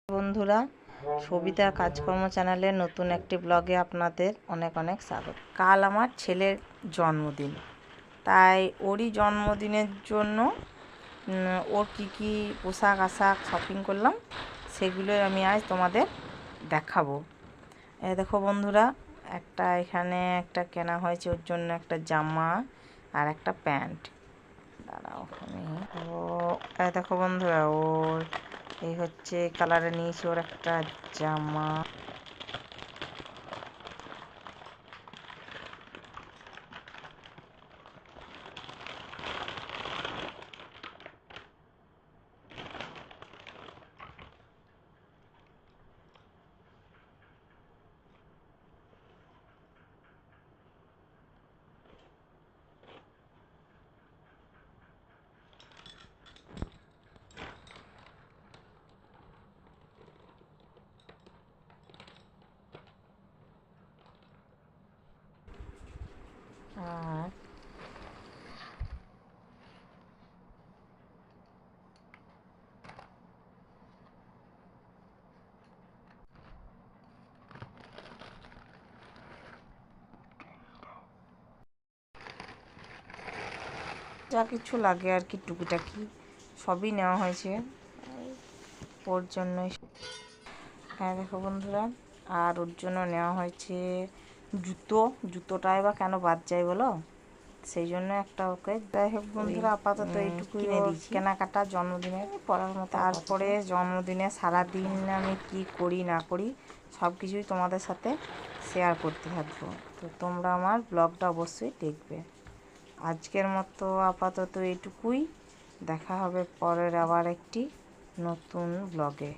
বন্ধুরা, সবিতা কাজকর্ম চ্যানেলের নতুন একটি ব্লগে আপনাদের অনেক অনেক স্বাগত। কাল আমার ছেলের জন্মদিন, তাই ওরই জন্মদিনের জন্য ওর কী পোশাক আশাক শপিং করলাম সেগুলোই আমি আজ তোমাদের দেখাবো। দেখো বন্ধুরা, এখানে একটা কেনা হয়েছে ওর জন্য একটা জামা আর একটা প্যান্ট। দাঁড়াও, আমি দেখো বন্ধুরা, ওর এই হচ্ছে কালারে নিয়েছি ওর একটা জামা। আর যা কিছু লাগে আর কি টুকিটাকি সবই নেওয়া হয়েছে ওর জন্যই। হ্যাঁ দেখো বন্ধুরা, আর ওর জন্য নেওয়া হয়েছে জুতোটাই বা কেন বাদ যায় বলো, সেই জন্য একটা ওকে। যাই হোক বন্ধুরা, আপাতত এইটুকুই কিনে দিয়েছি কেনাকাটা জন্মদিনে পড়ার মতো। তারপরে জন্মদিনে সারাদিন আমি কি করি না করি সব কিছুই তোমাদের সাথে শেয়ার করতে থাকবো, তো তোমরা আমার ব্লগটা অবশ্যই দেখবে। আজকের মতো আপাতত এইটুকুই, দেখা হবে পরের আবার একটি নতুন ব্লগে।